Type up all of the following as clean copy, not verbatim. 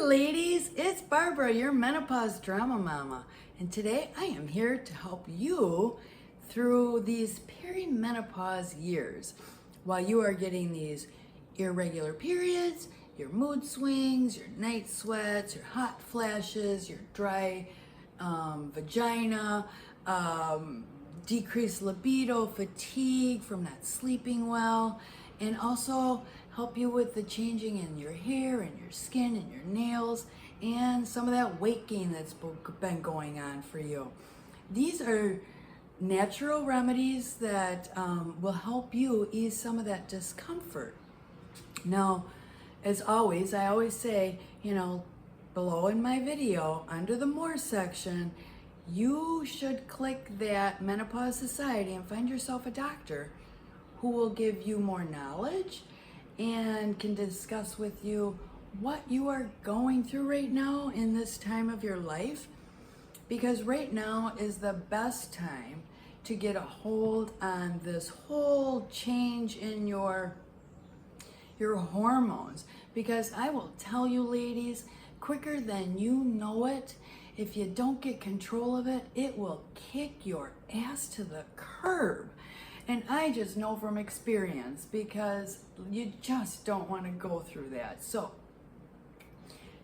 ladies, it's Barbara, your menopause drama mama, and today I am here to help you through these perimenopause years while you are getting these irregular periods, your mood swings, your night sweats, your hot flashes, your dry vagina, decreased libido, fatigue from not sleeping well, and also help you with the changing in your hair and your skin and your nails and some of that weight gain that's been going on for you. These are natural remedies that will help you ease some of that discomfort. Now, as always, I always say, below in my video, under the More section, you should click that Menopause Society and find yourself a doctor who will give you more knowledge and can discuss with you what you are going through right now in this time of your life. Because right now is the best time to get a hold on this whole change in your hormones. Because I will tell you, ladies, quicker than you know it, if you don't get control of it, it will kick your ass to the curb. And I just know from experience, because you just don't want to go through that. So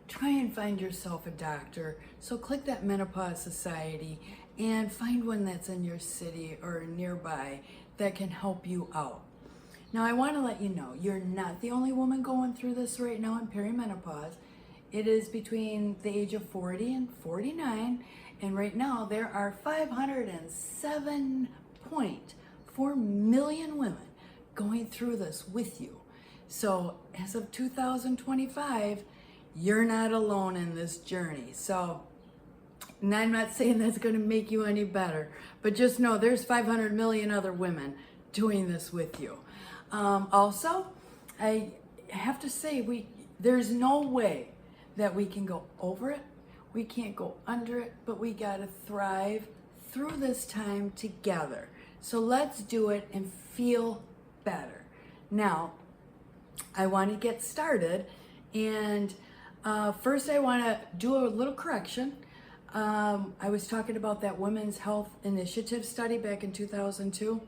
try and find yourself a doctor. So click that Menopause Society and find one that's in your city or nearby that can help you out. Now, I want to let you know, you're not the only woman going through this right now in perimenopause. It is between the age of 40 and 49. And right now there are 507.4 million women going through this with you. So as of 2025, you're not alone in this journey. So, and I'm not saying that's going to make you any better, but just know there's 500 million other women doing this with you. Also, I have to say, there's no way that we can go over it. We can't go under it, but we got to thrive through this time together. So let's do it and feel better. Now, I want to get started, and first I want to do a little correction. I was talking about that Women's Health Initiative study back in 2002.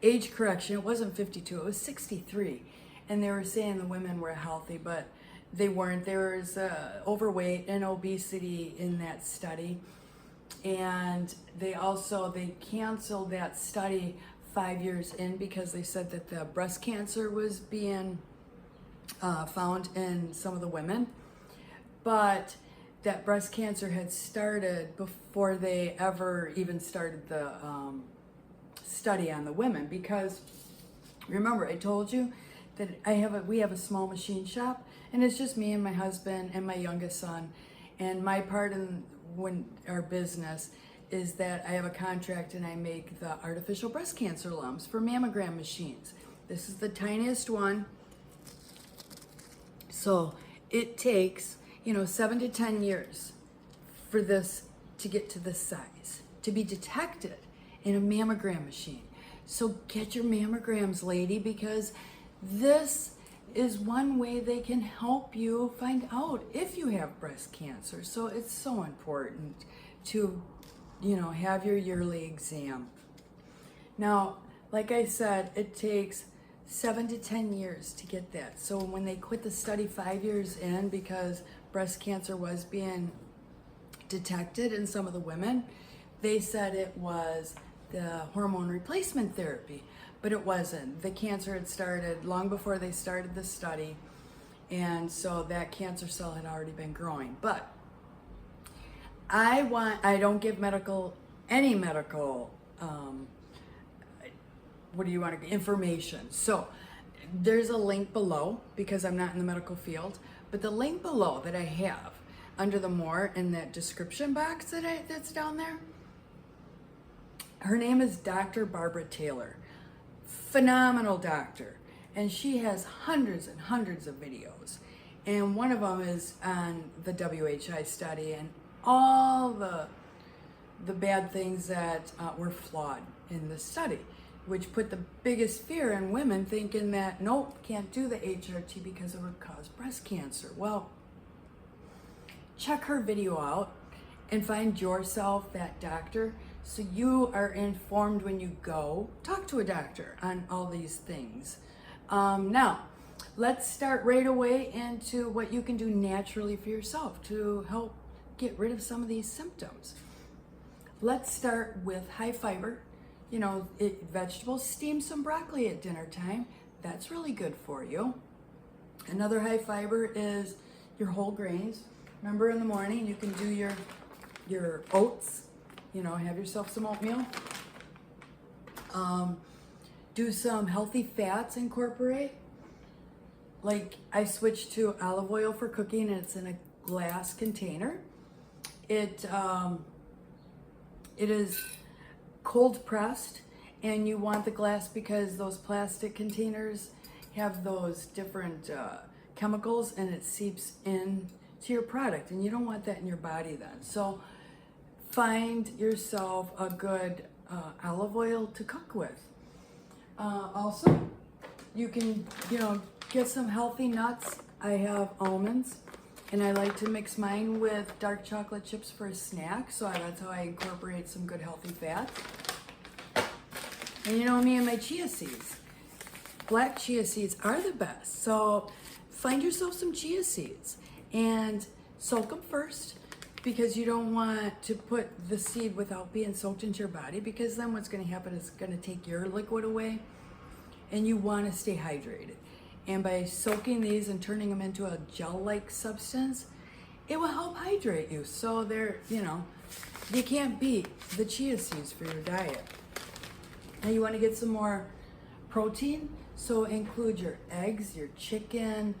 Age correction, it wasn't 52, it was 63. And they were saying the women were healthy, but they weren't. There was overweight and obesity in that study. And they canceled that study 5 years in because they said that the breast cancer was being found in some of the women. But that breast cancer had started before they ever even started the study on the women. Because remember, I told you that we have a small machine shop, and it's just me and my husband and my youngest son. And my part in our business is that I have a contract and I make the artificial breast cancer lumps for mammogram machines. This is the tiniest one. So it takes, 7 to 10 years for this to get to this size, to be detected in a mammogram machine. So get your mammograms, lady, because this is one way they can help you find out if you have breast cancer. So it's so important to, have your yearly exam. Now, like I said, it takes 7 to 10 years to get that. So when they quit the study 5 years in because breast cancer was being detected in some of the women, they said it was the hormone replacement therapy, but it wasn't. The cancer had started long before they started the study, and so that cancer cell had already been growing. But I don't give any medical information. So there's a link below, because I'm not in the medical field, but the link below that I have under the More in that description box that's down there, her name is Dr. Barbara Taylor. Phenomenal doctor. And she has hundreds and hundreds of videos. And one of them is on the WHI study and all the bad things that were flawed in the study. which put the biggest fear in women, thinking that, nope, can't do the HRT because it would cause breast cancer. Well, check her video out and find yourself that doctor so you are informed when you go. Talk to a doctor on all these things. Now, let's start right away into what you can do naturally for yourself to help get rid of some of these symptoms. Let's start with high fiber. You know, vegetables. Steam some broccoli at dinner time. That's really good for you. Another high fiber is your whole grains. Remember, in the morning you can do your oats. You know, have yourself some oatmeal. Do some healthy fats, incorporate. Like, I switched to olive oil for cooking, and it's in a glass container. It is cold pressed, and you want the glass because those plastic containers have those different chemicals, and it seeps in to your product, and you don't want that in your body then. So find yourself a good olive oil to cook with. Also, you can, get some healthy nuts. I have almonds, and I like to mix mine with dark chocolate chips for a snack, so that's how I incorporate some good healthy fats. And me and my chia seeds. Black chia seeds are the best. So find yourself some chia seeds and soak them first, because you don't want to put the seed without being soaked into your body, because then what's going to happen is it's going to take your liquid away, and you want to stay hydrated. And by soaking these and turning them into a gel-like substance, it will help hydrate you. So you can't beat the chia seeds for your diet. Now you want to get some more protein, so include your eggs, your chicken,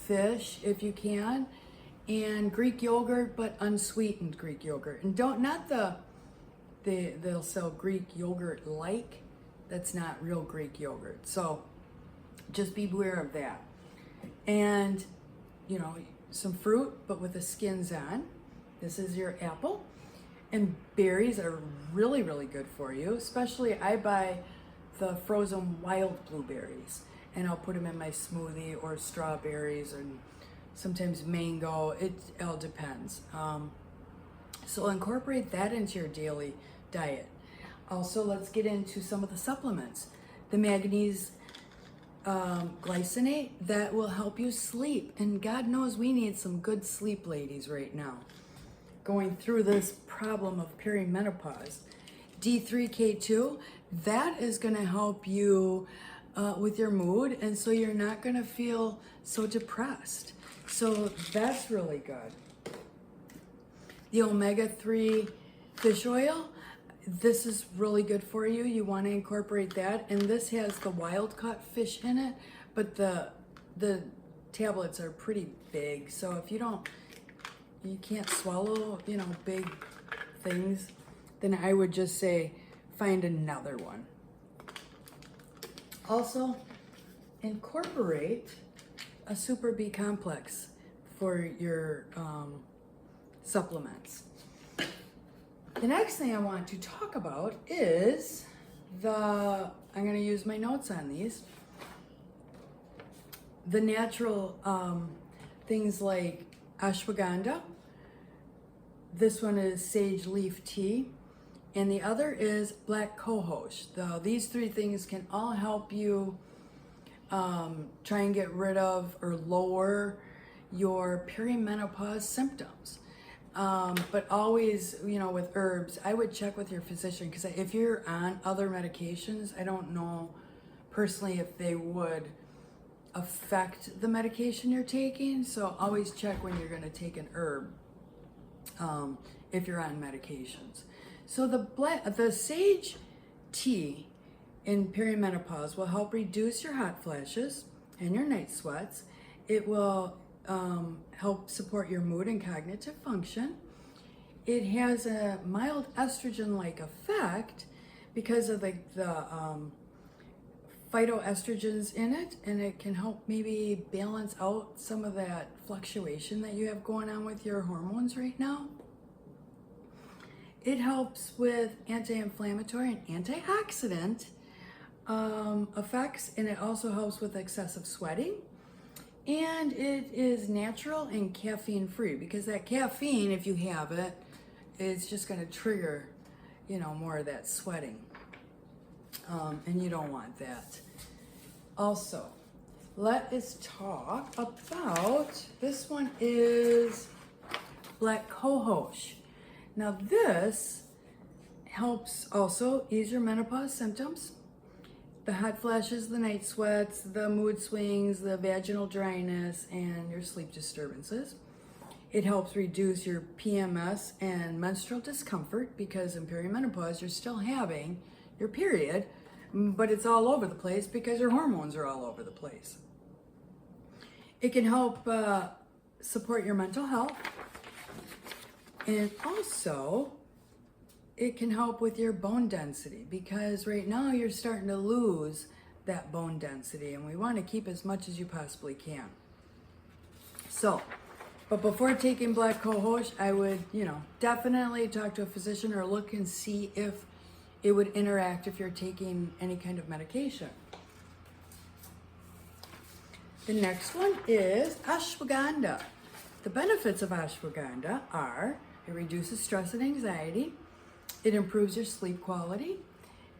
fish if you can, and Greek yogurt, but unsweetened Greek yogurt. And they'll sell Greek yogurt like, that's not real Greek yogurt. So just be aware of that. And some fruit, but with the skins on. This is your apple. And berries are really, really good for you. Especially, I buy the frozen wild blueberries, and I'll put them in my smoothie, or strawberries, and sometimes mango. It all depends. So incorporate that into your daily diet. Also, let's get into some of the supplements. The manganese glycinate, that will help you sleep. And God knows we need some good sleep, ladies, right now, going through this problem of perimenopause. D3K2, that is going to help you with your mood, and so you're not going to feel so depressed. So that's really good. The omega-3 fish oil, this is really good for you. You want to incorporate that, and this has the wild caught fish in it, but the tablets are pretty big, so if you can't swallow big things, then I would just say find another one. Also, incorporate a Super B complex for your supplements. The next thing I want to talk about is I'm going to use my notes on these. The natural things like ashwagandha. This one is sage leaf tea. And the other is black cohosh. These three things can all help you try and get rid of or lower your perimenopause symptoms. But always, with herbs, I would check with your physician, because if you're on other medications, I don't know personally if they would affect the medication you're taking. So always check when you're going to take an herb if you're on medications. So the sage tea in perimenopause will help reduce your hot flashes and your night sweats. It will help support your mood and cognitive function. It has a mild estrogen-like effect because of the phytoestrogens in it, and it can help maybe balance out some of that fluctuation that you have going on with your hormones right now. It helps with anti-inflammatory and antioxidant effects, and it also helps with excessive sweating. And it is natural and caffeine free, because that caffeine, if you have it, is just going to trigger, you know, more of that sweating. And you don't want that. Also, let us talk about, this one is black cohosh. Now this helps also ease your menopause symptoms. The hot flashes, the night sweats, the mood swings, the vaginal dryness, and your sleep disturbances. It helps reduce your PMS and menstrual discomfort, because in perimenopause you're still having your period, but it's all over the place because your hormones are all over the place. It can help support your mental health, and also it can help with your bone density, because right now you're starting to lose that bone density, and we want to keep as much as you possibly can. So, but before taking black cohosh, I would, you know, definitely talk to a physician or look and see if it would interact if you're taking any kind of medication. The next one is ashwagandha. The benefits of ashwagandha are it reduces stress and anxiety, it improves your sleep quality,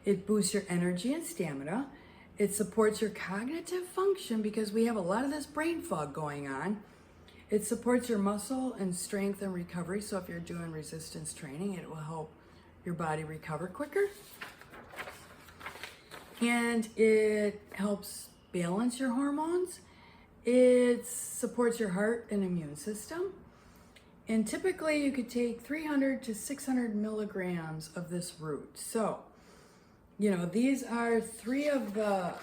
it boosts your energy and stamina, it supports your cognitive function, because we have a lot of this brain fog going on. It supports your muscle and strength and recovery, so if you're doing resistance training, it will help your body recover quicker. And it helps balance your hormones. It supports your heart and immune system. And typically you could take 300 to 600 milligrams of this root. So, you know, these are 3 of the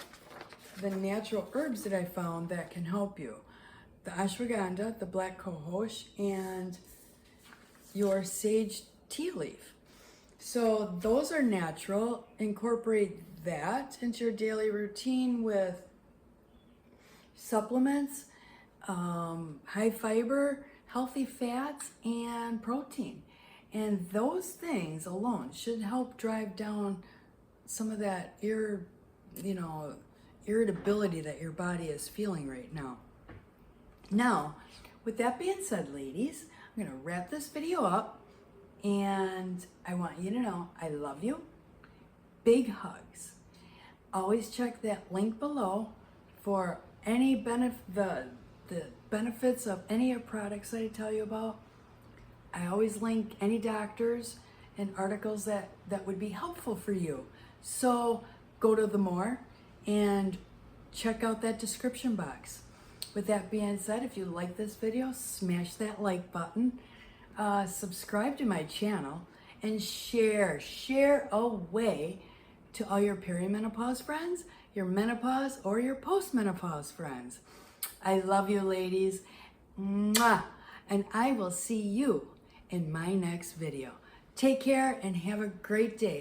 natural herbs that I found that can help you. The ashwagandha, the black cohosh, and your sage tea leaf. So those are natural. Incorporate that into your daily routine with supplements, high fiber, healthy fats, and protein. And those things alone should help drive down some of that irritability that your body is feeling right now. Now, with that being said, ladies, I'm going to wrap this video up, and I want you to know I love you. Big hugs. Always check that link below for any the benefits of any of the products that I tell you about. I always link any doctors and articles that would be helpful for you. So go to the more and check out that description box. With that being said, if you like this video, smash that like button, subscribe to my channel, and share away to all your perimenopause friends, your menopause or your postmenopause friends. I love you, ladies. Mwah! And I will see you in my next video. Take care and have a great day.